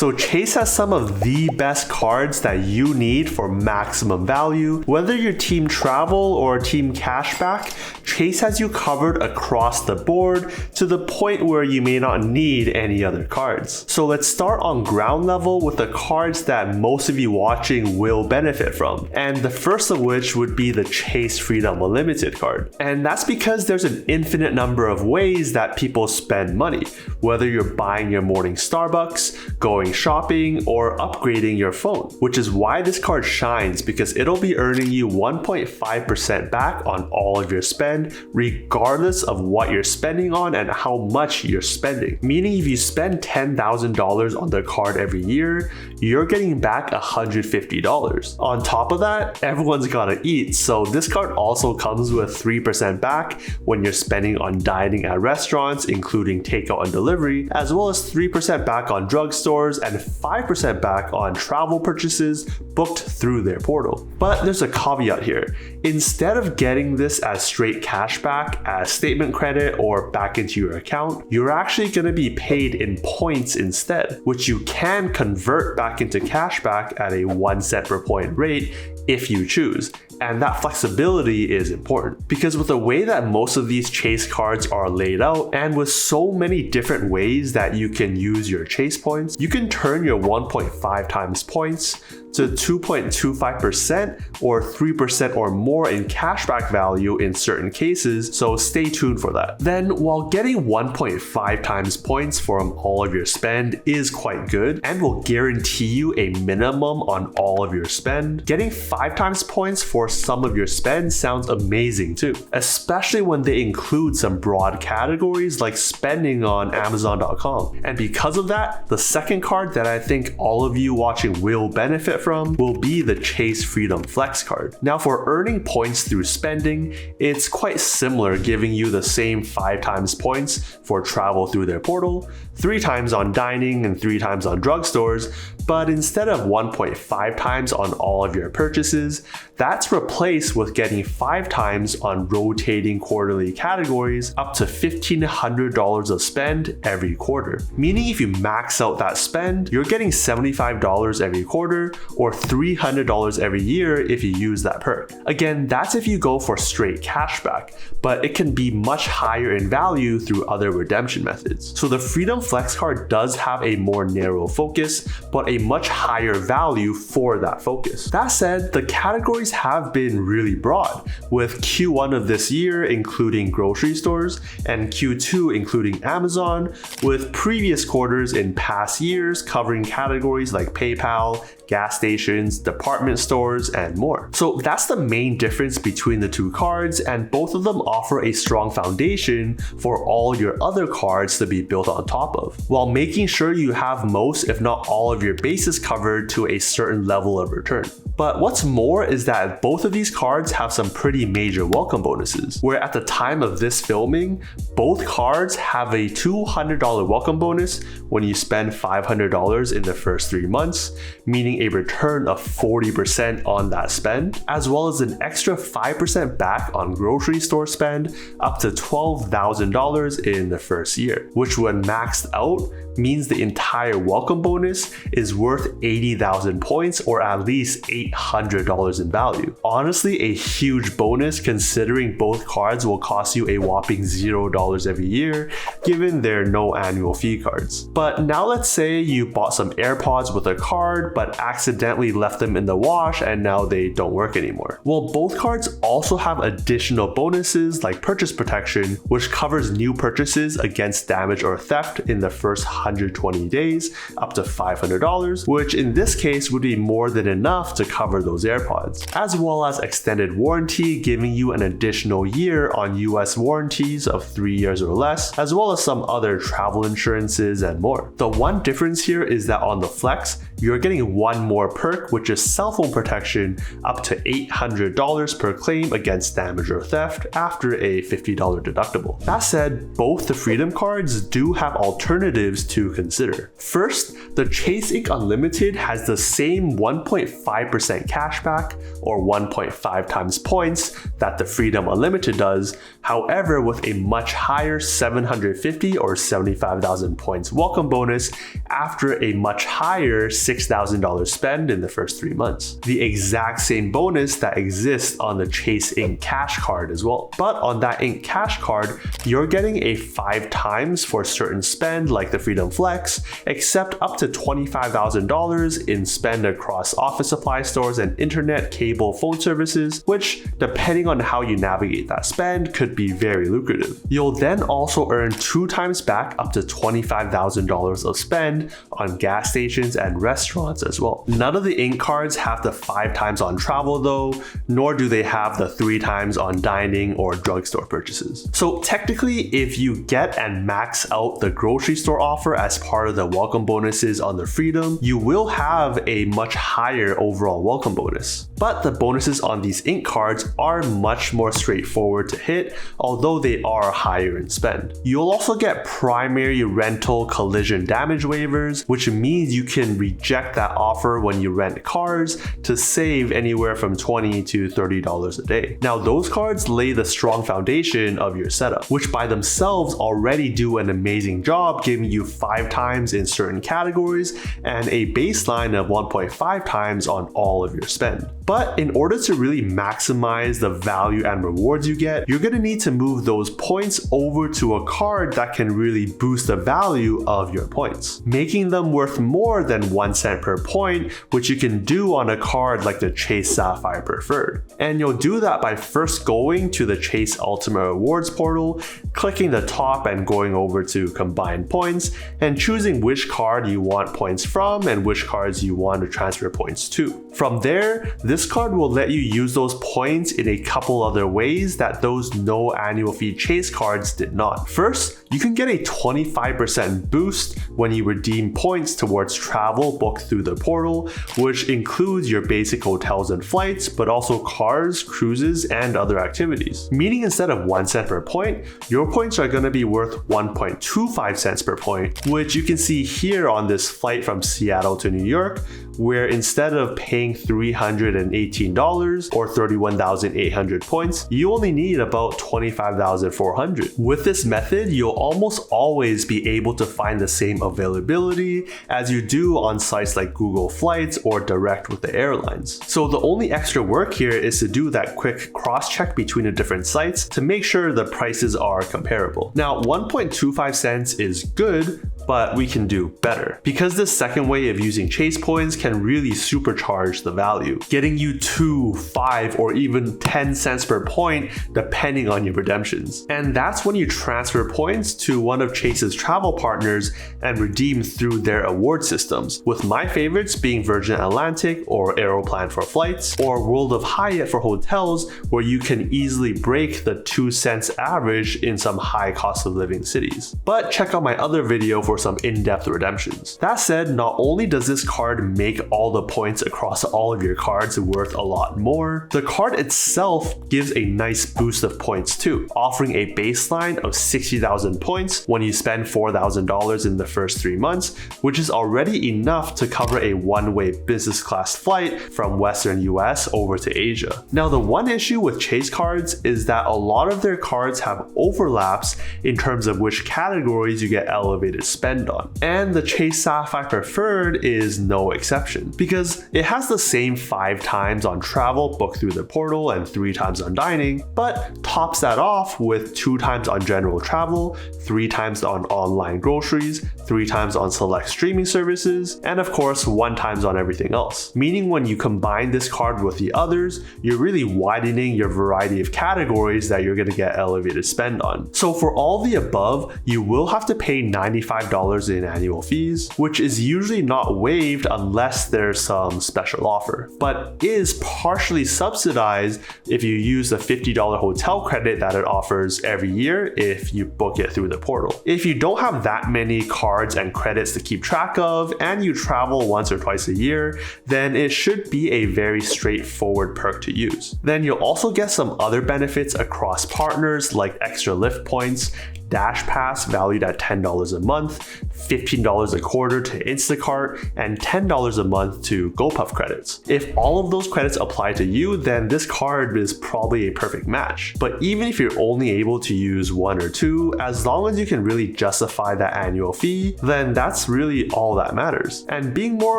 So Chase has some of the best cards that you need for maximum value. Whether you're team travel or team cashback, Chase has you covered across the board to the point where you may not need any other cards. So let's start on ground level with the cards that most of you watching will benefit from. And the first of which would be the Chase Freedom Unlimited card. And that's because there's an infinite number of ways that people spend money, whether you're buying your morning Starbucks, going shopping, or upgrading your phone, which is why this card shines, because it'll be earning you 1.5% back on all of your spend, regardless of what you're spending on and how much you're spending. Meaning if you spend $10,000 on the card every year, you're getting back $150. On top of that, everyone's gotta eat, so this card also comes with 3% back when you're spending on dining at restaurants, including takeout and delivery, as well as 3% back on drugstores and 5% back on travel purchases booked through their portal. But there's a caveat here. Instead of getting this as straight cash back, as statement credit, or back into your account, you're actually going to be paid in points instead, which you can convert back into cash back at a 1 cent per point rate if you choose. And that flexibility is important because with the way that most of these Chase cards are laid out and with so many different ways that you can use your Chase points, you can turn your 1.5 times points to 2.25% or 3% or more in cashback value in certain cases, so stay tuned for that. Then, while getting 1.5 times points from all of your spend is quite good and will guarantee you a minimum on all of your spend, getting 5 times points for some of your spend sounds amazing too, especially when they include some broad categories like spending on Amazon.com. And because of that, the second card that I think all of you watching will benefit from will be the Chase Freedom Flex card. Now for earning points through spending, it's quite similar, giving you the same 5 times points for travel through their portal, 3 times on dining and 3 times on drugstores, but instead of 1.5 times on all of your purchases, that's replaced with getting 5 times on rotating quarterly categories up to $1,500 of spend every quarter. Meaning if you max out that spend, you're getting $75 every quarter or $300 every year if you use that perk. Again, that's if you go for straight cashback, but it can be much higher in value through other redemption methods. So the Freedom Flex card does have a more narrow focus, but a much higher value for that focus. That said, the categories have been really broad, with Q1 of this year including grocery stores and Q2 including Amazon, with previous quarters in past years covering categories like PayPal, gas stations, department stores, and more. So that's the main difference between the two cards, and both of them offer a strong foundation for all your other cards to be built on top of, while making sure you have most, if not all, of your bases covered to a certain level of return. But what's more is that both of these cards have some pretty major welcome bonuses, where at the time of this filming, both cards have a $200 welcome bonus when you spend $500 in the first 3 months, meaning a return of 40% on that spend, as well as an extra 5% back on grocery store spend up to $12,000 in the first year, which when maxed out means the entire welcome bonus is worth 80,000 points or at least $800 in value. Honestly, a huge bonus considering both cards will cost you a whopping $0 every year, given they're no annual fee cards. But now let's say you bought some AirPods with a card but accidentally left them in the wash and now they don't work anymore. Well, both cards also have additional bonuses like purchase protection, which covers new purchases against damage or theft in the first 120 days up to $500, which in this case would be more than enough to cover those AirPods, as well as extended warranty, giving you an additional year on US warranties of 3 years or less, as well as some other travel insurances and more. The one difference here is that on the Flex, you're getting one more perk, which is cell phone protection up to $800 per claim against damage or theft after a $50 deductible. That said, both the Freedom cards do have alternatives to consider. First, the Chase Ink Unlimited has the same 1.5% cashback or 1.5 times points that the Freedom Unlimited does, however with a much higher 750 or 75,000 points welcome bonus after a much higher $6,000 spend in the first 3 months. The exact same bonus that exists on the Chase Ink Cash card as well. But on that Ink Cash card, you're getting a 5 times for certain spend like the Freedom Flex, except up to $25,000 in spend across office supply stores and internet, cable, phone services, which depending on how you navigate that spend could be very lucrative. You'll then also earn 2 times back up to $25,000 of spend on gas stations and restaurants as well. None of the Ink cards have the 5 times on travel though, nor do they have the 3 times on dining or drugstore purchases. So technically, if you get and max out the grocery store offer as part of the welcome bonuses on the Freedom, you will have a much higher overall welcome bonus. But the bonuses on these Ink cards are much more straightforward to hit, although they are higher in spend. You'll also get primary rental collision damage waivers, which means you can reject that offer when you rent cars to save anywhere from $20 to $30 a day. Now those cards lay the strong foundation of your setup, which by themselves already do an amazing job giving you 5 times in certain categories and a baseline of 1.5 times on all of your spend. But in order to really maximize the value and rewards you get, you're going to need to move those points over to a card that can really boost the value of your points, making them worth more than 1 cent per point, which you can do on a card like the Chase Sapphire Preferred. And you'll do that by first going to the Chase Ultimate Rewards portal, clicking the top and going over to Combine Points, and choosing which card you want points from and which cards you want to transfer points to. From there, this card will let you use those points in a couple other ways that those no annual fee Chase cards did not. First, you can get a 25% boost when you redeem points towards travel booked through the portal, which includes your basic hotels and flights, but also cars, cruises, and other activities. Meaning instead of 1 cent per point, your points are going to be worth 1.25 cents per point, which you can see here on this flight from Seattle to New York, where instead of paying $318 or 31,800 points, you only need about 25,400. With this method, you'll almost always be able to find the same availability as you do on sites like Google Flights or direct with the airlines. So the only extra work here is to do that quick cross-check between the different sites to make sure the prices are comparable. Now, 1.25 cents is good, but we can do better, because this second way of using Chase points can really supercharge the value, getting you 2, 5, or even 10 cents per point depending on your redemptions. And that's when you transfer points to one of Chase's travel partners and redeem through their award systems, with my favorites being Virgin Atlantic or Aeroplan for flights, or World of Hyatt for hotels, where you can easily break the 2 cents average in some high cost of living cities. But check out my other video for some in-depth redemptions. That said, not only does this card make all the points across all of your cards worth a lot more, the card itself gives a nice boost of points too, offering a baseline of 60,000 points when you spend $4,000 in the first 3 months, which is already enough to cover a one-way business class flight from Western US over to Asia. Now, the one issue with Chase cards is that a lot of their cards have overlaps in terms of which categories you get elevated spend on. And the Chase Sapphire Preferred is no exception, because it has the same 5 times on travel booked through the portal and 3 times on dining, but tops that off with 2 times on general travel, 3 times on online groceries, 3 times on select streaming services, and of course 1 times on everything else. Meaning when you combine this card with the others, you're really widening your variety of categories that you're going to get elevated spend on. So for all the above, you will have to pay $95 in annual fees, which is usually not waived unless there's some special offer, but is partially subsidized if you use the $50 hotel credit that it offers every year if you book it through the portal. If you don't have that many cards and credits to keep track of, and you travel once or twice a year, then it should be a very straightforward perk to use. Then you'll also get some other benefits across partners like extra lift points, Dash Pass valued at $10 a month, $15 a quarter to Instacart, and $10 a month to GoPuff credits. If all of those credits apply to you, then this card is probably a perfect match. But even if you're only able to use one or two, as long as you can really justify that annual fee, then that's really all that matters. And being more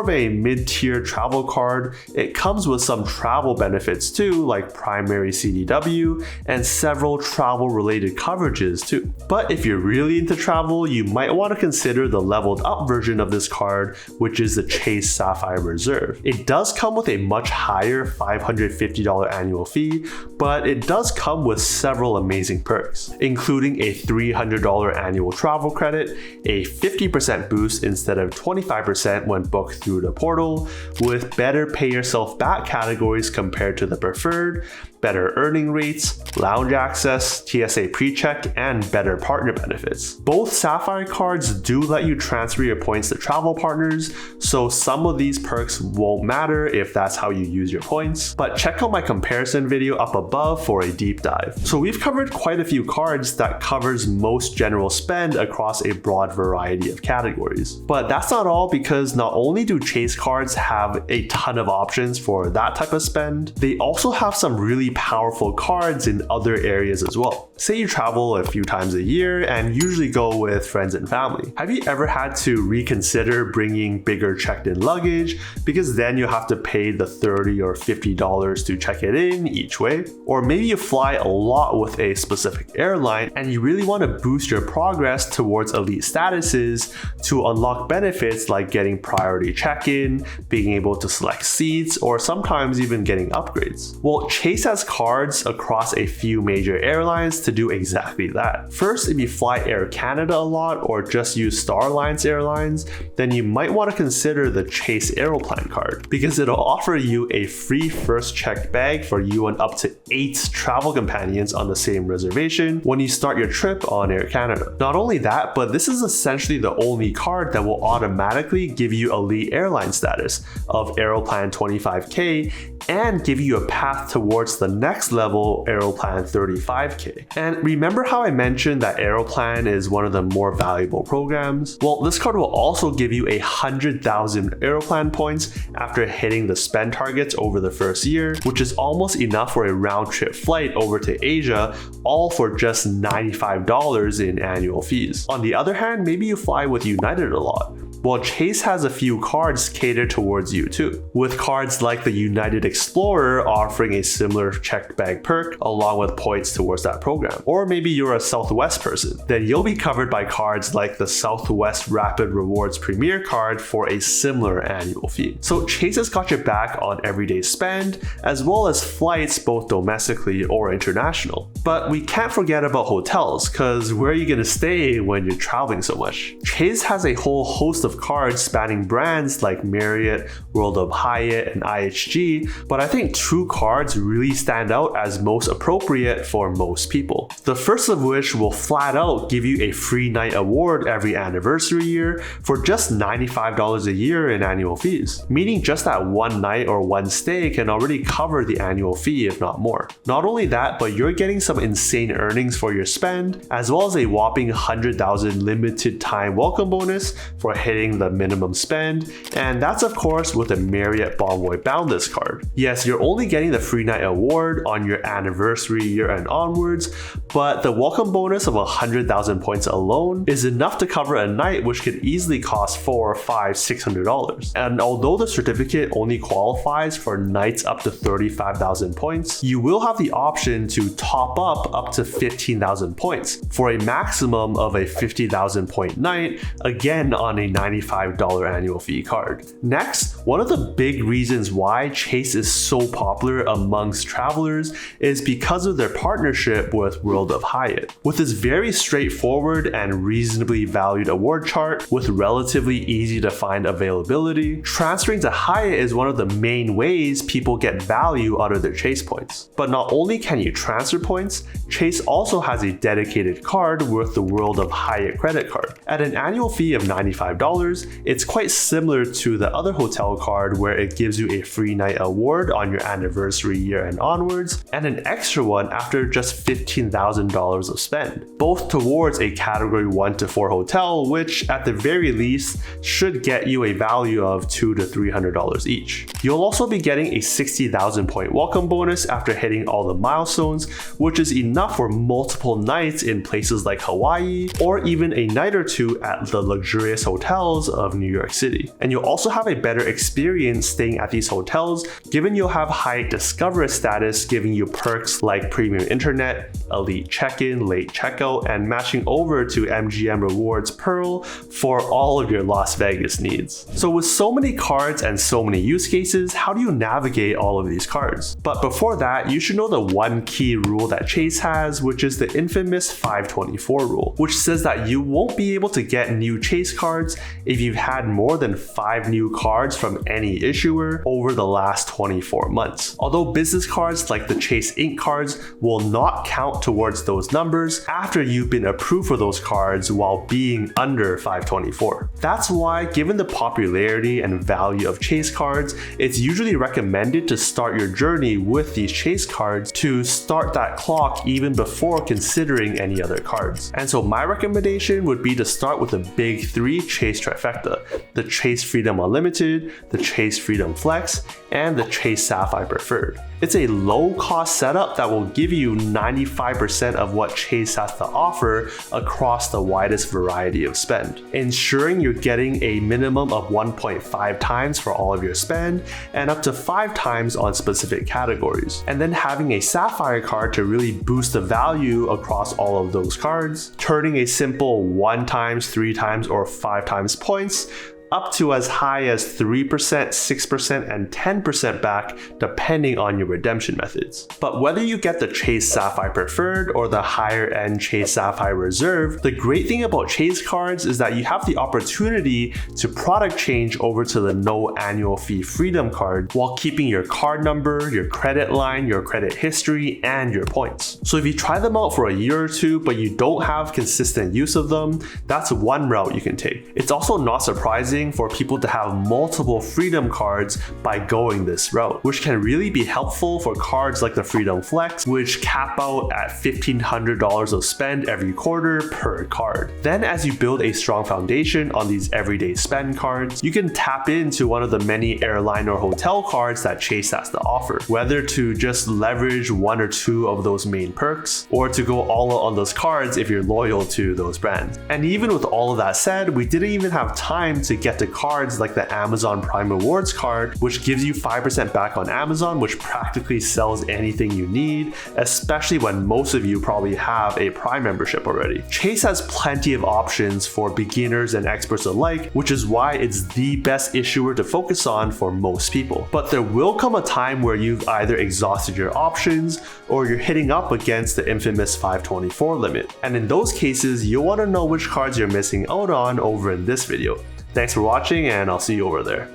of a mid-tier travel card, it comes with some travel benefits too, like primary CDW and several travel-related coverages too. But if you're really into travel, you might want to consider the leveled up version of this card, which is the Chase Sapphire Reserve. It does come with a much higher $550 annual fee, but it does come with several amazing perks, including a $300 annual travel credit, a 50% boost instead of 25% when booked through the portal, with better pay yourself back categories compared to the preferred, better earning rates, lounge access, TSA pre-check, and better partner benefits. Both Sapphire cards do let you transfer your points to travel partners, so some of these perks won't matter if that's how you use your points, but check out my comparison video up above for a deep dive. So we've covered quite a few cards that covers most general spend across a broad variety of categories. But that's not all, because not only do Chase cards have a ton of options for that type of spend, they also have some really powerful cards in other areas as well. Say you travel a few times a year and usually go with friends and family. Have you ever had to reconsider bringing bigger checked-in luggage because then you have to pay the $30 or $50 to check it in each way? Or maybe you fly a lot with a specific airline and you really want to boost your progress towards elite statuses to unlock benefits like getting priority check-in, being able to select seats, or sometimes even getting upgrades. Well, Chase has cards across a few major airlines to do exactly that. First, if you fly Air Canada a lot or just use Star Alliance Airlines, then you might want to consider the Chase Aeroplan card, because it'll offer you a free first checked bag for you and up to 8 travel companions on the same reservation when you start your trip on Air Canada. Not only that, but this is essentially the only card that will automatically give you elite airline status of Aeroplan 25K and give you a path towards the next level, Aeroplan 35K. And remember how I mentioned that Aeroplan is one of the more valuable programs? Well, this card will also give you 100,000 Aeroplan points after hitting the spend targets over the first year, which is almost enough for a round trip flight over to Asia, all for just $95 in annual fees. On the other hand, maybe you fly with United a lot. Well, Chase has a few cards catered towards you too, with cards like the United Explorer offering a similar checked bag perk along with points towards that program. Or maybe you're a Southwest person, then you'll be covered by cards like the Southwest Rapid Rewards Premier card for a similar annual fee. So Chase has got your back on everyday spend, as well as flights both domestically or international. But we can't forget about hotels, because where are you gonna stay when you're traveling so much? Chase has a whole host of cards spanning brands like Marriott, World of Hyatt, and IHG, but I think 2 cards really stand out as most appropriate for most people. The first of which will flat out give you a free night award every anniversary year for just $95 a year in annual fees, meaning just that one night or one stay can already cover the annual fee if not more. Not only that, but you're getting some insane earnings for your spend, as well as a whopping 100,000 limited time welcome bonus for hitting the minimum spend, and that's of course with a Marriott Bonvoy Boundless card. Yes, you're only getting the free night award on your anniversary year and onwards, but the welcome bonus of 100,000 points alone is enough to cover a night which could easily cost $400, $500, $600. And although the certificate only qualifies for nights up to 35,000 points, you will have the option to top up to 15,000 points for a maximum of a 50,000 point night, again on a $95 annual fee card. Next, one of the big reasons why Chase is so popular amongst travelers is because of their partnership with World of Hyatt. With this very straightforward and reasonably valued award chart with relatively easy to find availability, transferring to Hyatt is one of the main ways people get value out of their Chase points. But not only can you transfer points, Chase also has a dedicated card with the World of Hyatt credit card. At an annual fee of $95, $300. It's quite similar to the other hotel card where it gives you a free night award on your anniversary year and onwards, and an extra one after just $15,000 of spend, both towards a category 1 to 4 hotel, which at the very least should get you a value of $200 to $300 each. You'll also be getting a 60,000 point welcome bonus after hitting all the milestones, which is enough for multiple nights in places like Hawaii, or even a night or two at the luxurious hotels of New York City. And you'll also have a better experience staying at these hotels, given you'll have Hyatt Discover status, giving you perks like premium internet, elite check-in, late checkout, and matching over to MGM Rewards Pearl for all of your Las Vegas needs. So with so many cards and so many use cases, how do you navigate all of these cards? But before that, you should know the one key rule that Chase has, which is the infamous 524 rule, which says that you won't be able to get new Chase cards if you've had more than 5 new cards from any issuer over the last 24 months. Although business cards like the Chase Ink cards will not count towards those numbers after you've been approved for those cards while being under 524. That's why, given the popularity and value of Chase cards, it's usually recommended to start your journey with these Chase cards to start that clock even before considering any other cards. And so my recommendation would be to start with the big 3 Chase trifecta: the Chase Freedom Unlimited, the Chase Freedom Flex, and the Chase Sapphire Preferred. It's a low-cost setup that will give you 95% of what Chase has to offer across the widest variety of spend, ensuring you're getting a minimum of 1.5 times for all of your spend and up to 5 times on specific categories. And then having a Sapphire card to really boost the value across all of those cards, turning a simple 1 times, 3 times, or 5 times points up to as high as 3%, 6%, and 10% back depending on your redemption methods. But whether you get the Chase Sapphire Preferred or the higher end Chase Sapphire Reserve, the great thing about Chase cards is that you have the opportunity to product change over to the no annual fee Freedom card while keeping your card number, your credit line, your credit history, and your points. So if you try them out for a year or two but you don't have consistent use of them, that's one route you can take. It's also not surprising for people to have multiple Freedom cards by going this route, which can really be helpful for cards like the Freedom Flex, which cap out at $1,500 of spend every quarter per card. Then as you build a strong foundation on these everyday spend cards, you can tap into one of the many airline or hotel cards that Chase has to offer, whether to just leverage 1 or 2 of those main perks, or to go all out on those cards if you're loyal to those brands. And even with all of that said, we didn't even have time to get to cards like the Amazon Prime Rewards card, which gives you 5% back on Amazon, which practically sells anything you need, especially when most of you probably have a Prime membership already. Chase has plenty of options for beginners and experts alike, which is why it's the best issuer to focus on for most people. But there will come a time where you've either exhausted your options or you're hitting up against the infamous 524 limit. And in those cases, you'll want to know which cards you're missing out on over in this video. Thanks for watching, and I'll see you over there.